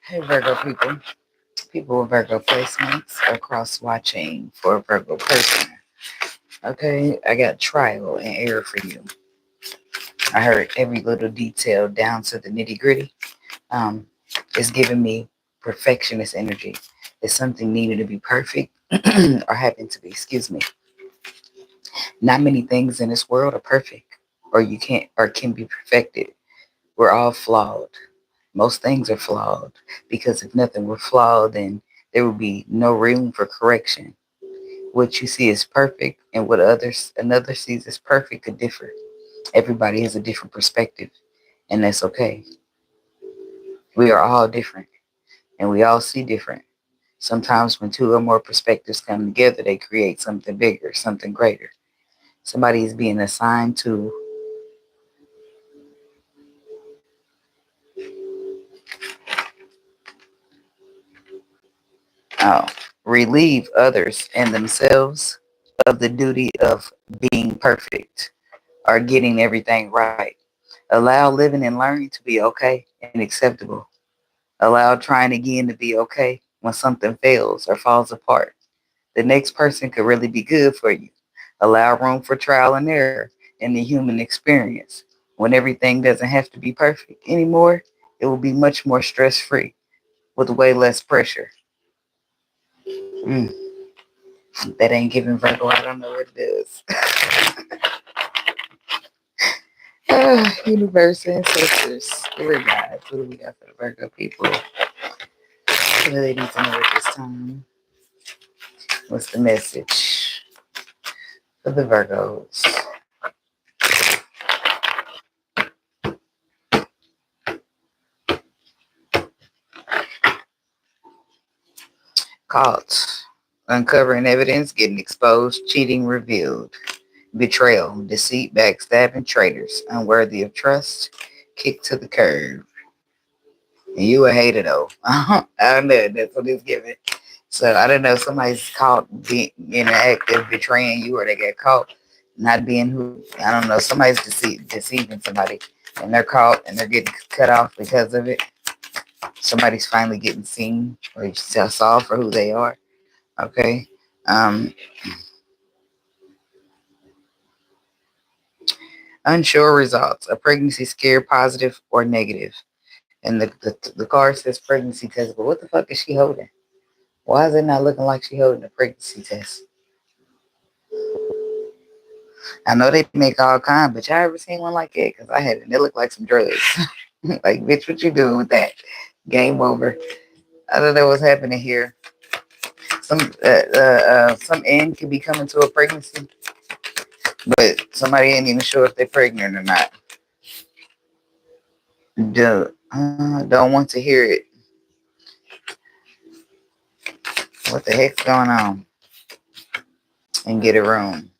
Hey Virgo people. People with Virgo placements are cross watching for a Virgo person. Okay, I got trial and error for you. I heard every little detail down to the nitty gritty. Um, it's giving me perfectionist energy. It's something needed to be perfect or happen to be, excuse me. Not many things in this world are perfect or you can't or can be perfected. We're all flawed. Most things are flawed because if nothing were flawed, then there would be no room for correction. What you see is perfect, and what others another sees as perfect could differ. Everybody has a different perspective, and that's okay. We are all different, and we all see different. Sometimes when two or more perspectives come together, they create something bigger, something greater. Somebody is being assigned to uh, relieve others and themselves of the duty of being perfect or getting everything right. Allow living and learning to be okay and acceptable. Allow trying again to be okay when something fails or falls apart. The next person could really be good for you. Allow room for trial and error in the human experience. When everything doesn't have to be perfect anymore, it will be much more stress free with way less pressure. Mm, that ain't giving Virgo. I don't know what it is. Universe, ancestors, spirit guides. What do we got for the Virgo people? What do they need to know at this time? What's the message for the Virgos? Caught. Uncovering evidence, getting exposed, cheating revealed. Betrayal, deceit, backstabbing, traitors, unworthy of trust, kicked to the curb. And you a hater though. I don't know. That's what it's giving. So I don't know. Somebody's caught being in an act of betraying you, or they get caught not being who. I don't know. Somebody's deceiving somebody, and they're caught and they're getting cut off because of it. Somebody's finally getting seen or saw for who they are. Okay. Um, Unsure results. A pregnancy scare, positive or negative. And the card says pregnancy test, but what the fuck is she holding? Why is it not looking like she holding a pregnancy test? I know they make all kind, but y'all ever seen one like it? Because I had it, and it looked like some drugs. Like, bitch, what you doing with that? Game over. I don't know what's happening here. Some end could be coming to a pregnancy, but somebody ain't even sure if they're pregnant or not. Don't want to hear it. What the heck's going on? And get a room,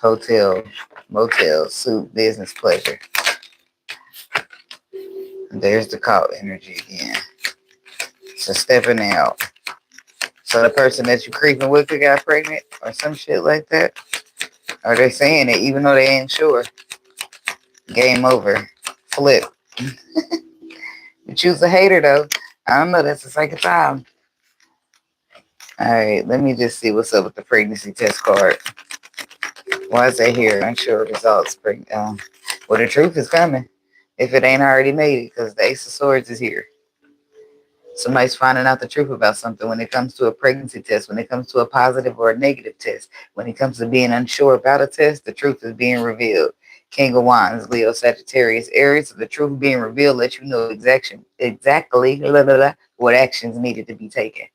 hotel, motel, suit, business, pleasure. There's the cult energy again. So stepping out. So the person that you creeping with could got pregnant or some shit like that. Or they saying it even though they ain't sure. Game over. Flip. You choose a hater though. I don't know. That's the second time. All right. Let me just see what's up with the pregnancy test card. Why is that here? Unsure results. Well, the truth is coming. If it ain't already made it, because the Ace of Swords is here. Somebody's finding out the truth about something when it comes to a pregnancy test, when it comes to a positive or a negative test, when it comes to being unsure about a test, the truth is being revealed. King of Wands, Leo, Sagittarius, Aries, the truth being revealed lets you know exactly what actions needed to be taken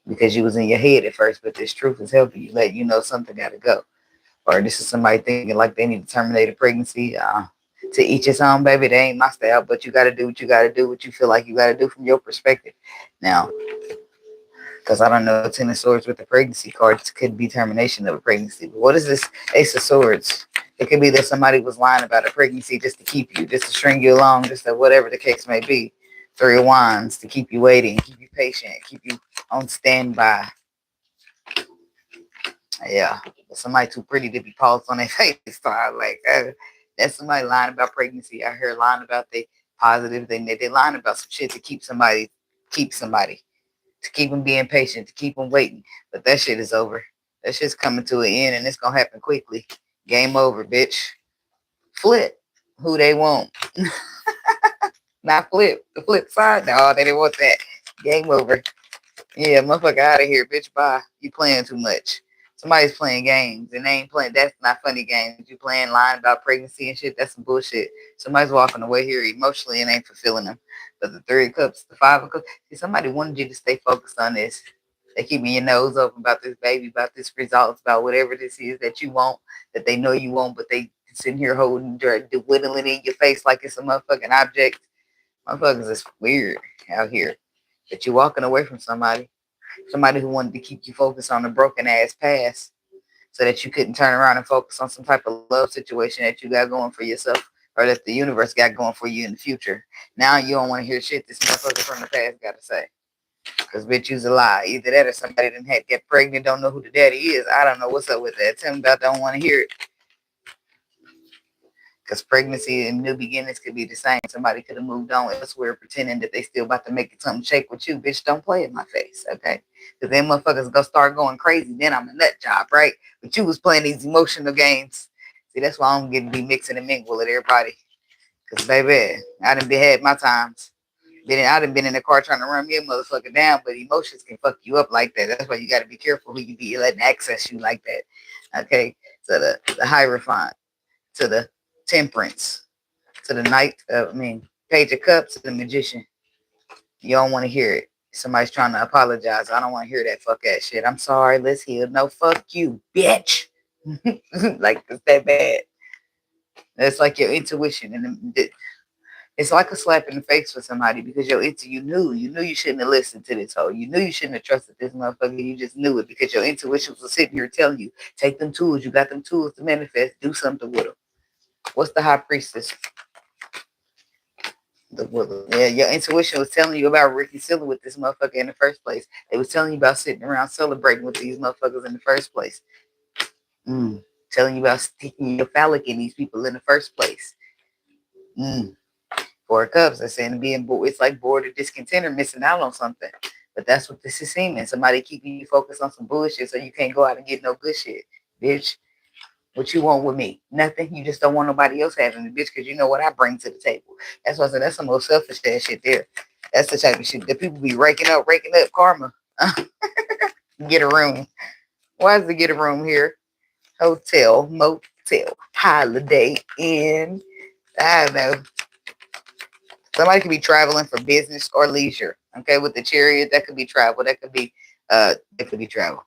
because you was in your head at first, but this truth is helping you, let you know something got to go. Or this is somebody thinking like they need to terminate a pregnancy. To each his own, baby. They ain't my style, but you got to do what you got to do, what you feel like you got to do from your perspective. Now, because I don't know, Ten of Swords with the pregnancy cards could be termination of a pregnancy. But what is this Ace of Swords? It could be that somebody was lying about a pregnancy just to keep you, just to string you along, just that whatever the case may be. Three of Wands to keep you waiting, keep you patient, keep you on standby. Yeah, somebody too pretty to be paused on their face. So I like that's somebody lying about pregnancy. I heard lying about they positive. They lying about some shit to keep somebody, to keep them being patient, to keep them waiting. But that shit is over. That shit's coming to an end, and it's gonna happen quickly. Game over, bitch. Flip who they want. Not flip. The flip side. No, they didn't want that. Game over. Yeah, motherfucker out of here, bitch. Bye. You playing too much. Somebody's playing games and they ain't playing. That's not funny games. You playing lying about pregnancy and shit. That's some bullshit. Somebody's walking away here emotionally and ain't fulfilling them. But the 3 of Cups, the 5 of Cups. See, somebody wanted you to stay focused on this. They keeping your nose open about this baby, about this results, about whatever this is that you want, that they know you want, but they sitting here holding, whittling in your face like it's a motherfucking object. Motherfuckers is weird out here. That you're walking away from somebody who wanted to keep you focused on the broken ass past so that you couldn't turn around and focus on some type of love situation that you got going for yourself or that the universe got going for you in the future. Now you don't want to hear shit this motherfucker from the past got to say. Because bitch, you's a lie. Either that or somebody done had get pregnant, don't know who the daddy is. I don't know what's up with that. Tell me about don't want to hear it. Because pregnancy and new beginnings could be the same. Somebody could have moved on elsewhere pretending that they still about to make it something shake with you. Bitch, don't play in my face, okay? Because then motherfuckers gonna start going crazy. Then I'm a nut job, right? But you was playing these emotional games. See, that's why I don't get to be mixing and mingle with everybody. Because, baby, I done had my times. I done been in the car trying to run me a motherfucker down, but emotions can fuck you up like that. That's why you got to be careful who you be letting access you like that, okay? So the Hierophant, to the Temperance, to the Page of Cups, to the Magician. You don't want to hear it. Somebody's trying to apologize. I don't want to hear that fuck ass shit. I'm sorry. Let's heal. No, fuck you, bitch. Like, it's that bad. That's like your intuition, and it's like a slap in the face for somebody because you knew you shouldn't have listened to this hoe. You knew you shouldn't have trusted this motherfucker. You just knew it because your intuition was sitting here telling you, take them tools. You got them tools to manifest. Do something with them. What's the High Priestess? Yeah, your intuition was telling you about reconciling with this motherfucker in the first place. It was telling you about sitting around celebrating with these motherfuckers in the first place. Telling you about sticking your phallic in these people in the first place. 4 of Cups, they're saying being bored. It's like bored or discontent or missing out on something. But that's what this is seeming. Somebody keeping you focused on some bullshit so you can't go out and get no good shit. Bitch, what you want with me? Nothing. You just don't want nobody else having it, bitch, because you know what I bring to the table. That's why I said that's some most selfish ass shit there. That's the type of shit that people be raking up karma. Get a room. Why is the get a room here? Hotel, motel, holiday inn. I don't know. Somebody could be traveling for business or leisure. Okay, with the Chariot, that could be travel. That could be travel.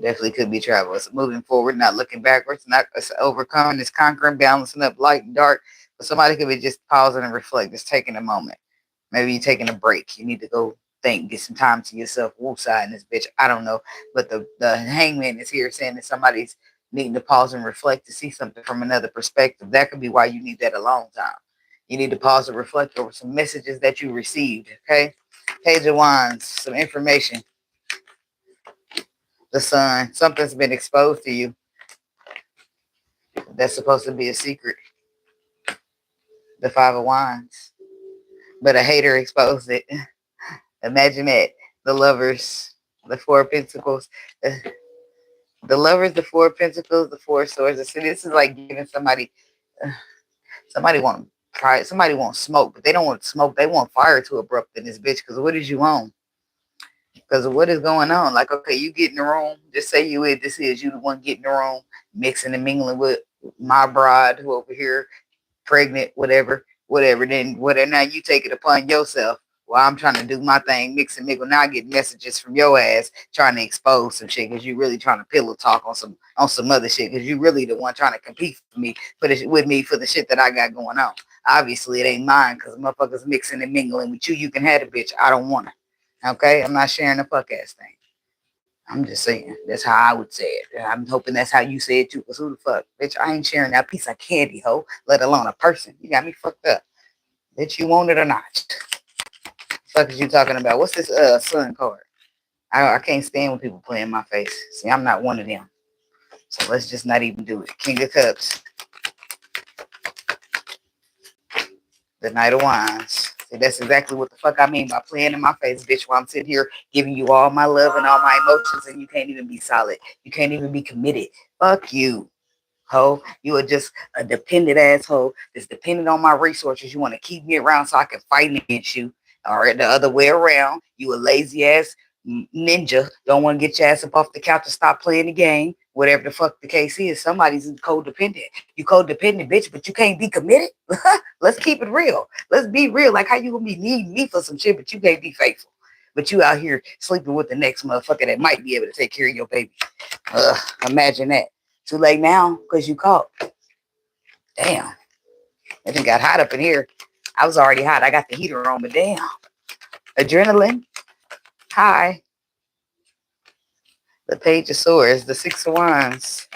Definitely could be travel. It's moving forward, not looking backwards, not it's overcoming, it's conquering, balancing up light and dark. But somebody could be just pausing and reflect, just taking a moment. Maybe you're taking a break. You need to go think, get some time to yourself, woosah in this bitch. I don't know. But the hangman is here saying that somebody's needing to pause and reflect to see something from another perspective. That could be why you need that alone time. You need to pause and reflect over some messages that you received. Okay. Page of Wands, some information. The Sun, something's been exposed to you that's supposed to be a secret. The 5 of Wands, but a hater exposed it. Imagine that. The Lovers, the 4 of Pentacles, the Lovers, the 4 of Pentacles, the 4 of Swords. So this is like giving somebody want pride. Somebody wants smoke, but they don't want smoke. They want fire to erupt in this bitch. Because what is you on? Because of what is going on. Like, okay, you get in the room. Just say you the one getting in the room, mixing and mingling with my bride who over here, pregnant, whatever. Then whatever. Now you take it upon yourself. Well, I'm trying to do my thing, mix and mingle. Now I get messages from your ass trying to expose some shit because you really trying to pillow talk on some other shit because you really the one trying to compete with me for the shit that I got going on. Obviously, it ain't mine because motherfuckers mixing and mingling with you. You can have it, bitch. I don't want it. Okay, I'm not sharing the fuck ass thing. I'm just saying that's how I would say it. I'm hoping that's how you say it too. Cause who the fuck, bitch? I ain't sharing that piece of candy, ho. Let alone a person. You got me fucked up, bitch. You want it or not? Fuck is you talking about? What's this Sun card? I can't stand when people play in my face. See, I'm not one of them. So let's just not even do it. King of Cups. The Knight of Wands. See, that's exactly what the fuck I mean by playing in my face, bitch, while I'm sitting here giving you all my love and all my emotions, and you can't even be solid. You can't even be committed. Fuck you, ho. You are just a dependent asshole that's dependent on my resources. You want to keep me around so I can fight against you. Or the other way around. You a lazy ass ninja. Don't want to get your ass up off the couch and stop playing the game. Whatever the fuck the case is. Somebody's codependent. You codependent, bitch, but you can't be committed. Let's keep it real. Let's be real. Like how you gonna be needing me for some shit, but you can't be faithful. But you out here sleeping with the next motherfucker that might be able to take care of your baby. Imagine that. Too late now because you caught. Damn. It done got hot up in here. I was already hot. I got the heater on, but damn. Adrenaline. Hi. The Page of Swords. The Six of Wands.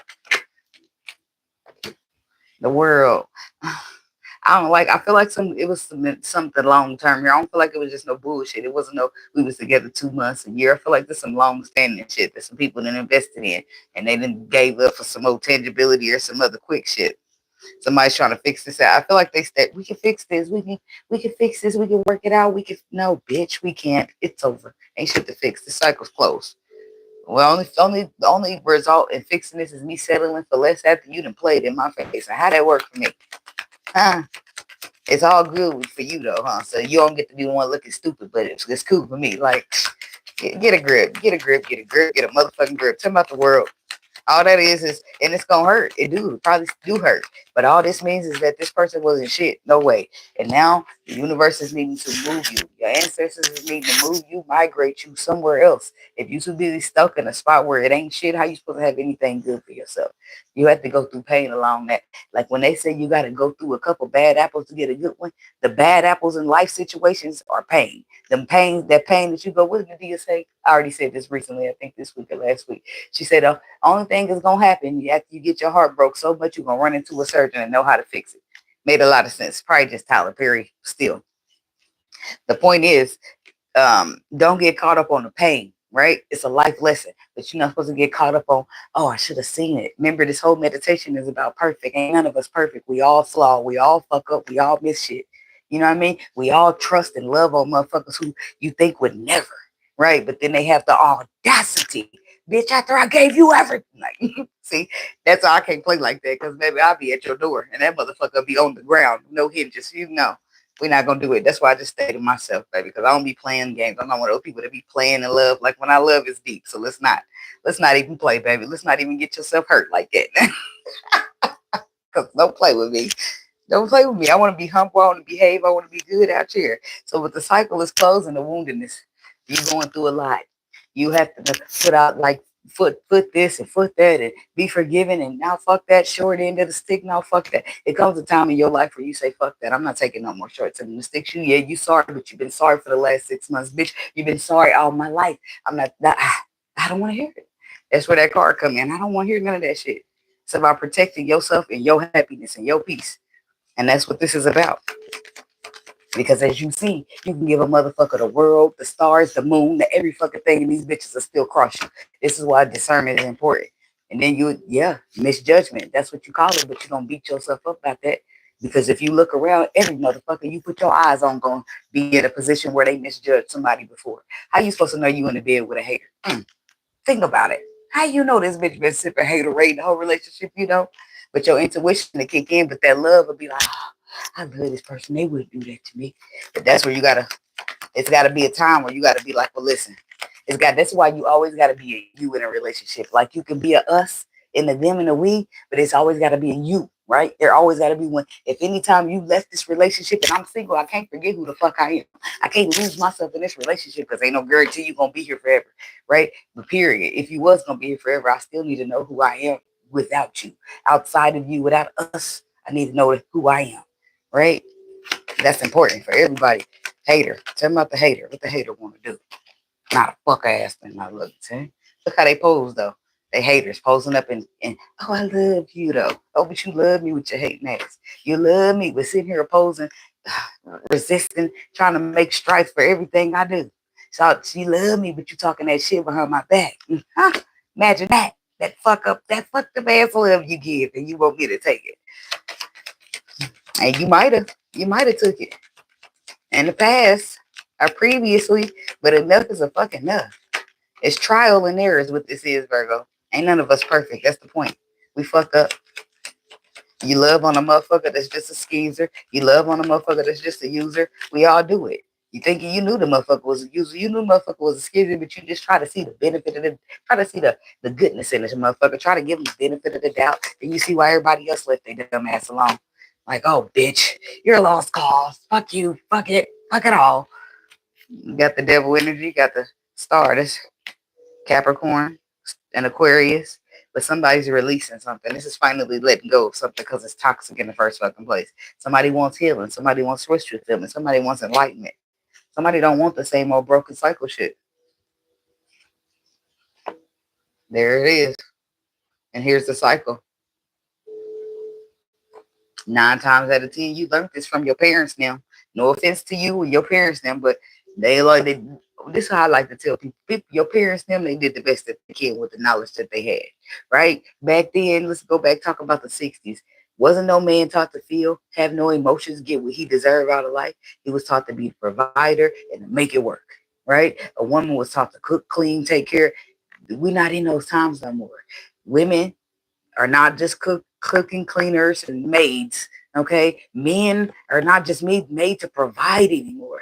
The World. I don't like. I feel like it was something long term here. I don't feel like it was just no bullshit. It wasn't no. We was together 2 months, a year. I feel like there's some long standing shit that some people didn't invested in, and they didn't gave up for some more tangibility or some other quick shit. Somebody's trying to fix this out. I feel like they said we can fix this. We can fix this. We can work it out. We can. No, bitch, we can't. It's over. Ain't shit to fix. The cycle's closed. Well, the only result in fixing this is me settling for less after you done played in my face. And how that work for me? Huh? It's all good for you though, huh? So you don't get to be the one looking stupid, but it's cool for me. Like, get a grip, get a grip, get a grip, get a motherfucking grip. Tell me about the world. All that is, and it's gonna hurt. It probably do hurt. But all this means is that this person wasn't shit. No way. And now the universe is needing to move you. Your ancestors is needing to move you, migrate you somewhere else. If you too busy stuck in a spot where it ain't shit, how you supposed to have anything good for yourself? You have to go through pain along that. Like when they say you got to go through a couple bad apples to get a good one, the bad apples in life situations are pain. That pain that you go, what did you say? I already said this recently, I think this week or last week. She said, only thing is gonna happen after you get your heart broke so much you're gonna run into a surgeon and know how to fix it. Made a lot of sense. Probably just Tyler Perry still. The point is, don't get caught up on the pain, right? It's a life lesson, but you're not supposed to get caught up on, oh, I should have seen it. Remember, this whole meditation is about perfect. Ain't none of us perfect. We all flaw. We all fuck up. We all miss shit. You know what I mean? We all trust and love on motherfuckers who you think would never, right? But then they have the audacity. Bitch, after I gave you everything. Like, see, that's why I can't play like that, because maybe I'll be at your door and that motherfucker be on the ground. No hinges, you know. We're not gonna do it. That's why I just stay to myself, baby, because I don't be playing games. I'm not one of those people that be playing in love. Like when I love is deep. So let's not even play, baby. Let's not even get yourself hurt like that. Because don't play with me. Don't play with me. I want to be humble. I want to behave. I want to be good out here. So with the cycle is closing, the woundedness, you're going through a lot. You have to put out like foot this and foot that and be forgiven, and now fuck that short end of the stick. Now fuck that. It comes a time in your life where you say fuck that. I'm not taking no more shorts and the sticks. You sorry, but you've been sorry for the last 6 months, bitch. You've been sorry all my life. I'm not that. I don't want to hear it. That's where that card come in. I don't want to hear none of that shit. It's about protecting yourself and your happiness and your peace. And that's what this is about. Because as you see, you can give a motherfucker the world, the stars, the moon, every fucking thing, and these bitches will still cross you. This is why discernment is important. And then misjudgment. That's what you call it, but you're going to beat yourself up about that. Because if you look around, every motherfucker you put your eyes on going to be in a position where they misjudged somebody before. How you supposed to know you in the bed with a hater? Think about it. How you know this bitch been sipping haterade the whole relationship, you know? But your intuition to kick in, but that love will be like, I love this person. They wouldn't do that to me. But that's where it's gotta be a time where you gotta be like, well, listen, that's why you always gotta be a you in a relationship. Like you can be a us in the them and the we, but it's always gotta be a you, right? There always gotta be one. If anytime you left this relationship and I'm single, I can't forget who the fuck I am. I can't lose myself in this relationship because ain't no guarantee you're gonna be here forever, right? But period. If you was gonna be here forever, I still need to know who I am without you. Outside of you, without us, I need to know who I am. Right? That's important for everybody. Hater. Tell me about the hater. What the hater want to do? Not a fuck ass thing. I look. See? Look how they pose though. They haters posing up and oh, I love you though. Oh, but you love me with your hating ass. You love me, but sitting here opposing, resisting, trying to make strife for everything I do. So she love me, but you talking that shit behind my back. Huh? Imagine that. That fucked up ass love you give, and you want me to take it. And you might have. You might have took it in the past or previously, but enough is a fucking enough. It's trial and error is what this is, Virgo. Ain't none of us perfect. That's the point. We fuck up. You love on a motherfucker that's just a skeezer. You love on a motherfucker that's just a user. We all do it. You thinking you knew the motherfucker was a user. You knew the motherfucker was a skeezer, but you just try to see the benefit of it. Try to see the goodness in this motherfucker. Try to give him the benefit of the doubt. And you see why everybody else left their dumb ass alone. Like, oh, bitch, you're a lost cause. Fuck you. Fuck it. Fuck it all. You got the devil energy. You got the star. That's Capricorn and Aquarius, but somebody's releasing something. This is finally letting go of something because it's toxic in the first fucking place. Somebody wants healing. Somebody wants switch fulfillment. Somebody wants enlightenment. Somebody don't want the same old broken cycle shit. There it is. And here's the cycle. 9 times out of 10, you learned this from your parents now. No offense to you or your parents now, but this is how I like to tell people. Your parents them, they did the best that they can with the knowledge that they had. Right? Back then, let's go back, talk about the 60s. Wasn't no man taught to feel, have no emotions, get what he deserved out of life. He was taught to be the provider and to make it work. Right? A woman was taught to cook, clean, take care. We're not in those times no more. Women are not just cooking cleaners and maids. Okay, men are not just made to provide anymore,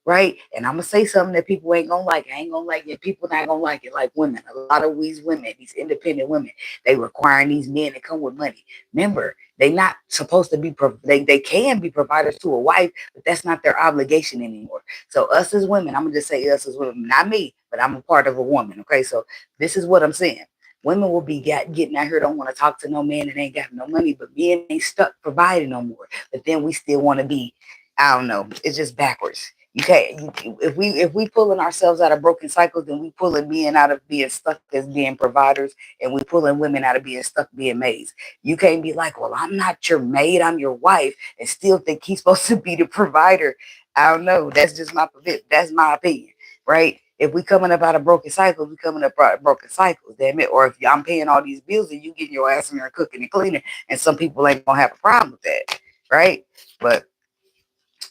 right? And I'm gonna say something that people ain't gonna like. I ain't gonna like it. People not gonna like it. Like women, a lot of these women, these independent women, they requiring these men to come with money. Remember, they not supposed to be. They can be providers to a wife, but that's not their obligation anymore. So us as women, I'm gonna just say us as women, not me, but I'm a part of a woman. Okay, so this is what I'm saying. Women will be getting out here, don't want to talk to no man and ain't got no money, but men ain't stuck providing no more. But then we still want to be, I don't know, it's just backwards. You can't, if we pulling ourselves out of broken cycles, then we pulling men out of being stuck as being providers, and we pulling women out of being stuck being maids. You can't be like, well, I'm not your maid, I'm your wife, and still think he's supposed to be the provider. I don't know. That's my opinion, right? If we coming up out of broken cycles, we coming up out of broken cycles, damn it. Or if I'm paying all these bills and you getting your ass in there cooking and cleaning, and some people ain't gonna have a problem with that, right? But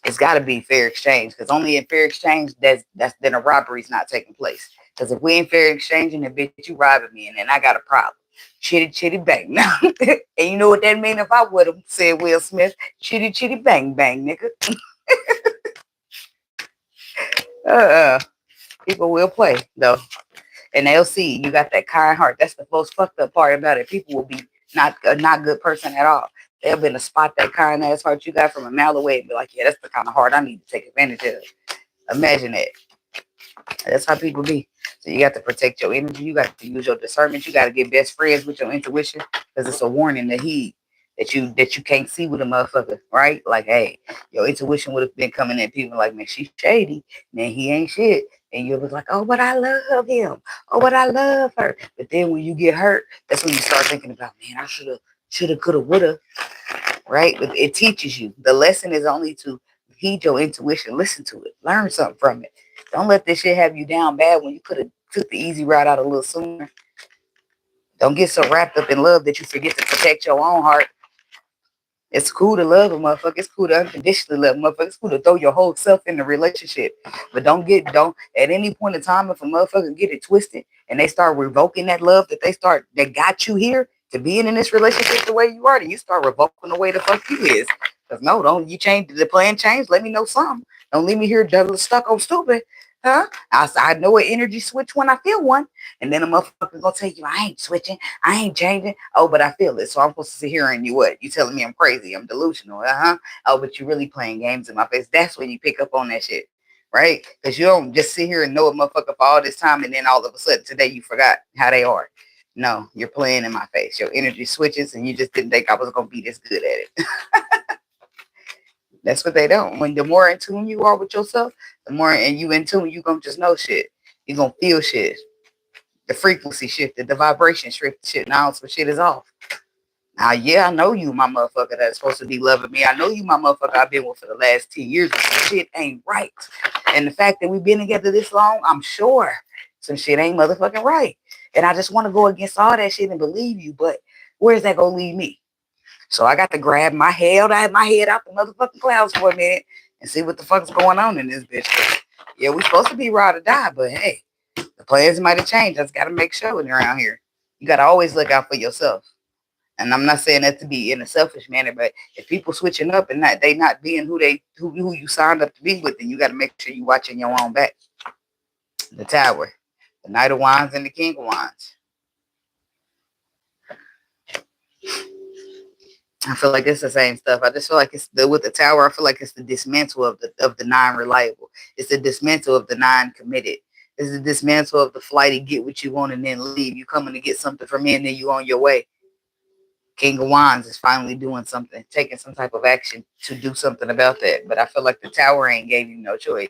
it's got to be fair exchange, because only in fair exchange that's then a robbery's not taking place. Because if we ain't fair exchanging, then bitch, you robbing me, and then I got a problem. Chitty chitty bang. Now, and you know what that mean if I would have said Will Smith, chitty chitty bang bang, nigga. uh, People will play though, and they'll see you got that kind heart. That's the most fucked up part about it. People will be not good person at all. They'll be to spot that kind ass heart you got from a mile away and be like, yeah, that's the kind of heart I need to take advantage of. Imagine that. That's how people be. So you got to protect your energy. You got to use your discernment. You got to get best friends with your intuition, because it's a warning that you can't see with a motherfucker, right? Like, hey, your intuition would have been coming at people like, man, she's shady, man, he ain't shit. And you'll be like, oh, but I love him. Oh, but I love her. But then when you get hurt, that's when you start thinking about, man, I shoulda, coulda, woulda, right? But it teaches you. The lesson is only to heed your intuition, listen to it, learn something from it. Don't let this shit have you down bad when you could have took the easy route out a little sooner. Don't get so wrapped up in love that you forget to protect your own heart. It's cool to love a motherfucker. It's cool to unconditionally love a motherfucker. It's cool to throw your whole self in the relationship. But don't at any point in time, if a motherfucker get it twisted and they start revoking that love that got you here to being in this relationship the way you are, then you start revoking the way the fuck you is. Because no, don't you change the plan change. Let me know something. Don't leave me here just stuck on stupid. Huh? I know an energy switch when I feel one. And then a motherfucker gonna tell you, I ain't switching, I ain't changing. Oh, but I feel it. So I'm supposed to sit here and you what? You telling me I'm crazy, I'm delusional, uh-huh. Oh, but you really playing games in my face. That's when you pick up on that shit. Right? Because you don't just sit here and know a motherfucker for all this time and then all of a sudden today you forgot how they are. No, you're playing in my face. Your energy switches and you just didn't think I was gonna be this good at it. That's what they don't. When the more in tune you are with yourself, the more and you in tune, you gonna just know shit. You gonna feel shit. The frequency shifted, the vibration shifted, now some shit is off. Now, yeah, I know you, my motherfucker, that's supposed to be loving me. I know you, my motherfucker, I've been with for the last 10 years, but some shit ain't right. And the fact that we've been together this long, I'm sure some shit ain't motherfucking right. And I just want to go against all that shit and believe you, but where's that gonna leave me? So I got to grab my head out the motherfucking clouds for a minute and see what the fuck's going on in this bitch. Yeah, we supposed to be ride or die, but hey, the plans might have changed. I just got to make sure when you're around here. You got to always look out for yourself. And I'm not saying that to be in a selfish manner, but if people switching up and they not being who you signed up to be with, then you got to make sure you watching your own back. The Tower, the Knight of Wands, and the King of Wands. I feel like it's the same stuff. I just feel like it's with the Tower. I feel like it's the dismantle of the non-reliable. It's the dismantle of the non-committed. It's the dismantle of the flighty get what you want and then leave. You coming to get something from me and then you on your way. King of Wands is finally doing something, taking some type of action to do something about that. But I feel like the Tower ain't gave you no choice.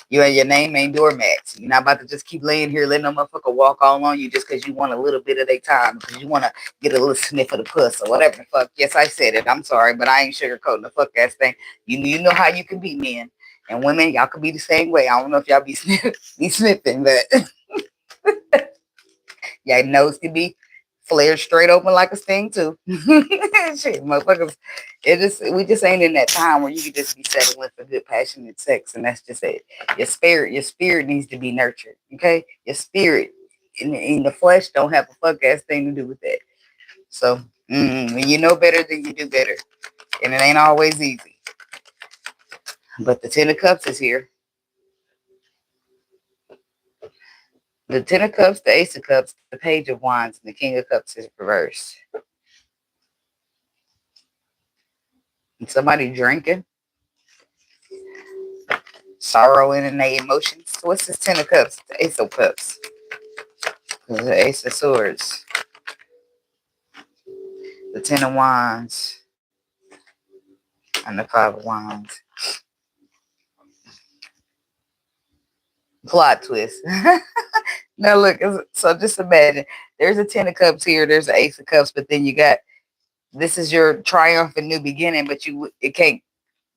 You and your name ain't doormats. You're not about to just keep laying here letting no motherfucker walk all on you just because you want a little bit of their time, because you want to get a little sniff of the puss or whatever the fuck. Yes, I said it. I'm sorry, but I ain't sugarcoating the fuck ass thing. You know how you can be men and women. Y'all can be the same way. I don't know if y'all be sniffing, but y'all nose can be flared straight open like a sting too. Shit, motherfuckers. We just ain't in that time where you can just be settling for good passionate sex, and that's just it. Your spirit needs to be nurtured. Okay, your spirit in the flesh don't have a fuck ass thing to do with that. So when you know better, then you do better, and it ain't always easy. But the Ten of Cups is here. The Ten of Cups, the Ace of Cups, the Page of Wands, and the King of Cups is reversed. And somebody drinking, sorrow in their emotions. What's this Ten of Cups? The Ace of Cups. The Ace of Swords. The Ten of Wands. And the Five of Wands. Plot twist. Now look, so just imagine. There's a Ten of Cups here. There's an Ace of Cups. But then you got, this is your triumphant new beginning. But it can't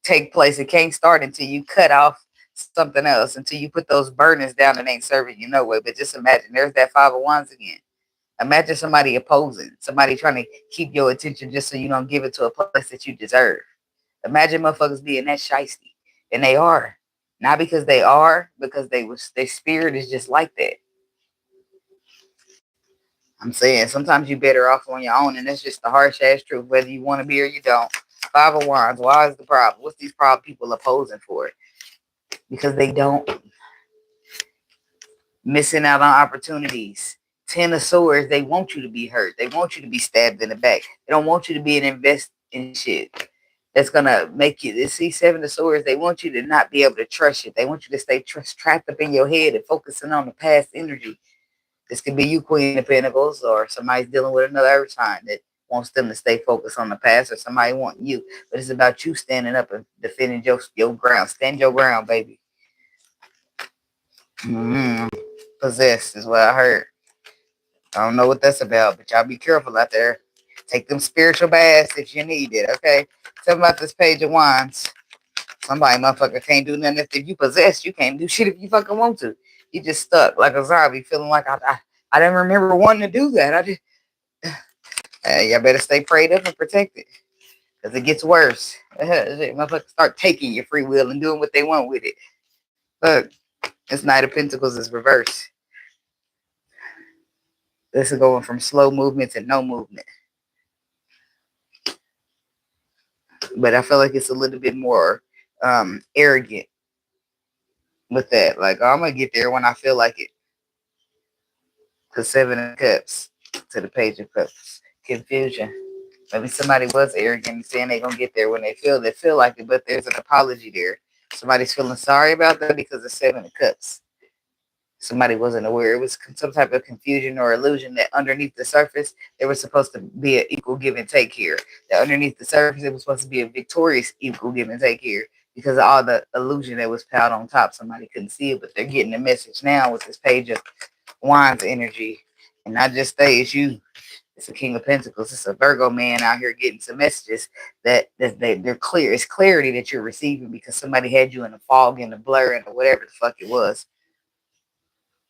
take place. It can't start until you cut off something else, until you put those burdens down that ain't serving you no way. But just imagine, there's that Five of Wands again. Imagine somebody opposing, somebody trying to keep your attention just so you don't give it to a place that you deserve. Imagine motherfuckers being that shiesty. And they are. Not because they are, because their spirit is just like that. I'm saying sometimes you're better off on your own, and that's just the harsh ass truth, whether you want to be or you don't. Five of Wands, why is the problem? What's these problem people opposing for? Because they don't. Missing out on opportunities. Ten of Swords, they want you to be hurt. They want you to be stabbed in the back. They don't want you to be an invest in shit that's gonna make you. See, Seven of Swords, they want you to not be able to trust it. They want you to stay trapped up in your head and focusing on the past energy. This could be you, Queen of Pentacles, or somebody's dealing with another earth sign that wants them to stay focused on the past, or somebody wanting you. But it's about you standing up and defending your ground. Stand your ground, baby. Possessed is what I heard. I don't know what that's about, but y'all be careful out there. Take them spiritual baths if you need it, okay? Tell me about this Page of Wands. Somebody motherfucker can't do nothing. If you possessed, you can't do shit if you fucking want to. You just stuck like a zombie, feeling like I didn't remember wanting to do that. I just, y'all better stay prayed up and protected, because it gets worse. Motherfuckers start taking your free will and doing what they want with it. Look, this Knight of Pentacles is reversed. This is going from slow movement to no movement. But I feel like it's a little bit more arrogant with that. Like, oh, I'm going to get there when I feel like it. The Seven of Cups to the Page of Cups. Confusion. Maybe somebody was arrogant and saying they're going to get there when they feel like it, but there's an apology there. Somebody's feeling sorry about that because of Seven of Cups. Somebody wasn't aware. It was some type of confusion or illusion that underneath the surface, there was supposed to be an equal give and take here. That underneath the surface, it was supposed to be a victorious equal give and take here, because of all the illusion that was piled on top. Somebody couldn't see it, but they're getting the message now with this Page of Wands energy. And not just stay, it's you. It's the King of Pentacles. It's a Virgo man out here getting some messages that they're clear. It's clarity that you're receiving because somebody had you in the fog and the blur and whatever the fuck it was.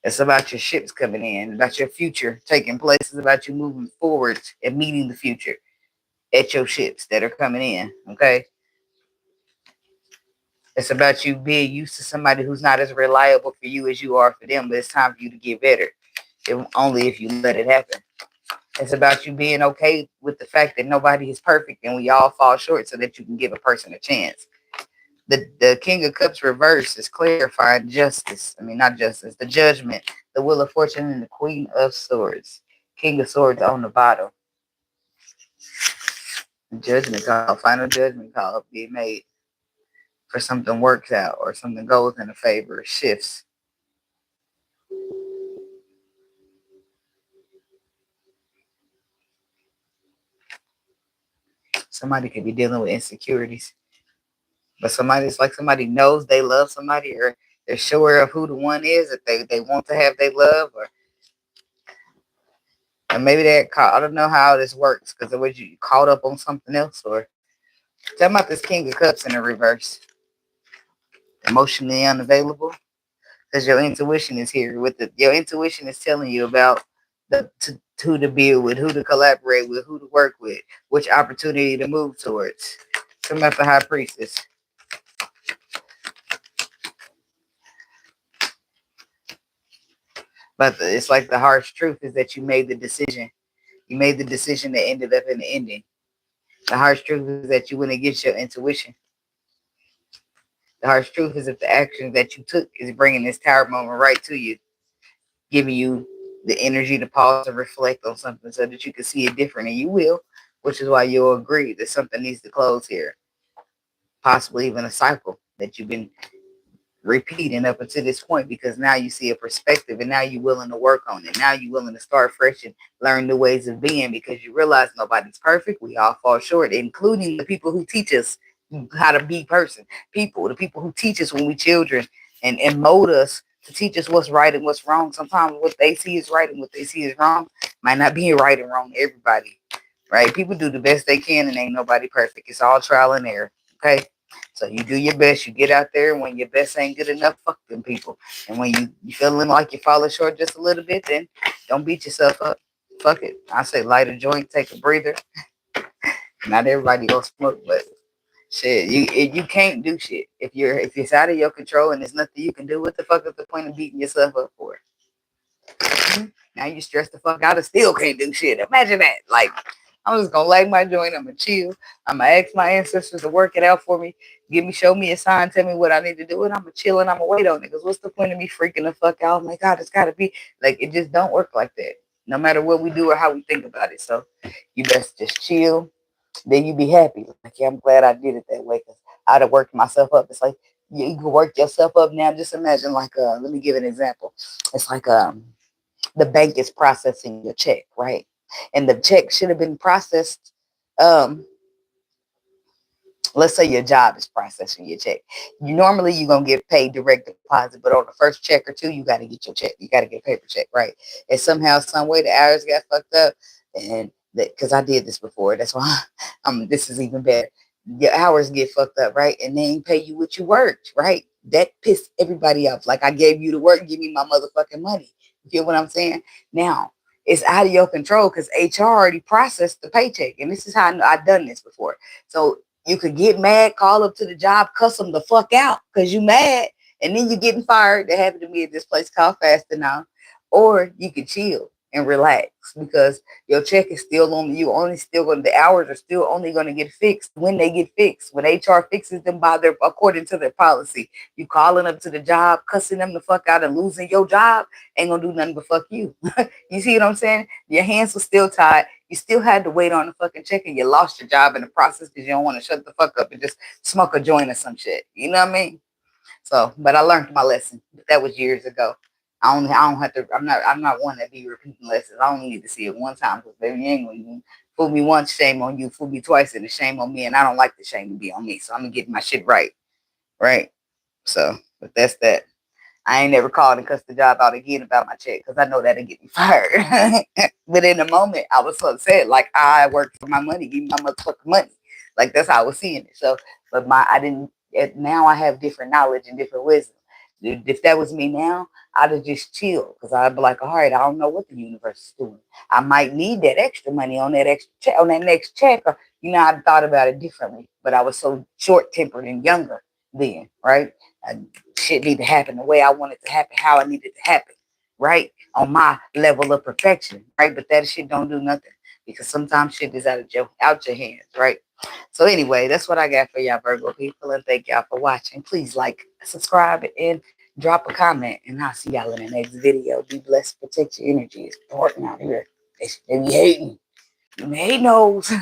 It's about your ships coming in, about your future taking place. It's about you moving forward and meeting the future. at your ships that are coming in. Okay. It's about you being used to somebody who's not as reliable for you as you are for them, but it's time for you to get better. Only if you let it happen. It's about you being okay with the fact that nobody is perfect and we all fall short so that you can give a person a chance. The King of Cups reverse is clarifying justice. I mean, not justice, the judgment, the Wheel of Fortune, and the Queen of Swords. King of Swords on the bottom. Judgment call, final judgment call being made for something works out or something goes in a favor, shifts. Somebody could be dealing with insecurities, but somebody knows they love somebody, or they're sure of who the one is that they want to have they love, or and maybe that I don't know how this works because was you caught up on something else, or talking about this King of Cups in the reverse, emotionally unavailable because your intuition is here with your intuition is telling you about who to build with, who to collaborate with, who to work with, which opportunity to move towards. Come at the High Priestess. But it's like the harsh truth is that you made the decision. You made the decision that ended up in the ending. The harsh truth is that you went against your intuition. The harsh truth is that the action that you took is bringing this tower moment right to you, giving you the energy to pause and reflect on something so that you can see it different, and you will, which is why you'll agree that something needs to close here, possibly even a cycle that you've been repeating up until this point, because now you see a perspective and now you're willing to work on it. Now you're willing to start fresh and learn new ways of being, because you realize nobody's perfect. We all fall short, including the people who teach us how to be person. The people who teach us when we children and mold us to teach us what's right and what's wrong. Sometimes what they see is right and what they see is wrong might not be right and wrong to everybody. Right? People do the best they can and ain't nobody perfect. It's all trial and error. Okay? So you do your best, you get out there, and when your best ain't good enough, fuck them people. And when you feeling like you're falling short just a little bit, then don't beat yourself up. Fuck it. I say light a joint, take a breather. Not everybody gonna smoke, but shit, you can't do shit. If it's out of your control and there's nothing you can do, what the fuck is the point of beating yourself up for? Now you stress the fuck out and still can't do shit. Imagine that. Like, I'm just gonna light my joint. I'm gonna chill. I'm gonna ask my ancestors to work it out for me. Show me a sign, tell me what I need to do, and I'm gonna chill and I'm gonna wait on it. Because what's the point of me freaking the fuck out? Oh my God, it's gotta be like it just don't work like that. No matter what we do or how we think about it. So you best just chill. Then you be happy. Like, yeah, I'm glad I did it that way because I'd have worked myself up. It's like you can work yourself up now. Just imagine like let me give an example. It's like the bank is processing your check, right? And the check should have been processed. Um, let's say your job is processing your check. You're gonna get paid direct deposit, but on the first check or two, you gotta get your check. You gotta get a paper check, right? And somehow, some way, the hours got fucked up, and because I did this before, that's why this is even better. Your hours get fucked up, right? And they ain't pay you what you worked, right? That pissed everybody off. Like, I gave you the work, give me my motherfucking money. You feel what I'm saying? Now it's out of your control because HR already processed the paycheck, and this is how I've done this before. So you could get mad, call up to the job, cuss them the fuck out because you mad, and then you're getting fired. That happened to me at this place called Faster Now. Or you could chill and relax because your check is still on you. Only still going, the hours are still only going to get fixed when they get fixed. When HR fixes them by their according to their policy. You calling up to the job, cussing them the fuck out and losing your job ain't gonna do nothing but fuck you. You see what I'm saying? Your hands were still tied. You still had to wait on the fucking check, and you lost your job in the process because you don't want to shut the fuck up and just smoke a joint or some shit. You know what I mean? So, but I learned my lesson. That was years ago. I don't have to. I'm not one that be repeating lessons. I only need to see it one time because baby, you ain't gonna fool me once, shame on you. Fool me twice, and the shame on me. And I don't like the shame to be on me. So I'm gonna get my shit right, right. So, but that's that. I ain't never called and cussed the job out again about my check because I know that'll get me fired. But in the moment, I was so upset. Like, I worked for my money, give me my motherfucking money. Like, that's how I was seeing it. So, but I didn't. Now I have different knowledge and different wisdom. If that was me now, I'd have just chilled because I'd be like, all right, I don't know what the universe is doing. I might need that extra money on that extra check, on that next check, or I thought about it differently. But I was so short tempered and younger then, right? I, shit need to happen the way I want it to happen, how I need it to happen, right? On my level of perfection, right? But that shit don't do nothing because sometimes shit is out your hands, right? So anyway, that's what I got for y'all Virgo people, and thank y'all for watching. Please like, subscribe, and drop a comment, and I'll see y'all in the next video. Be blessed, protect your energy. It's important out here. They be hating. You may knows.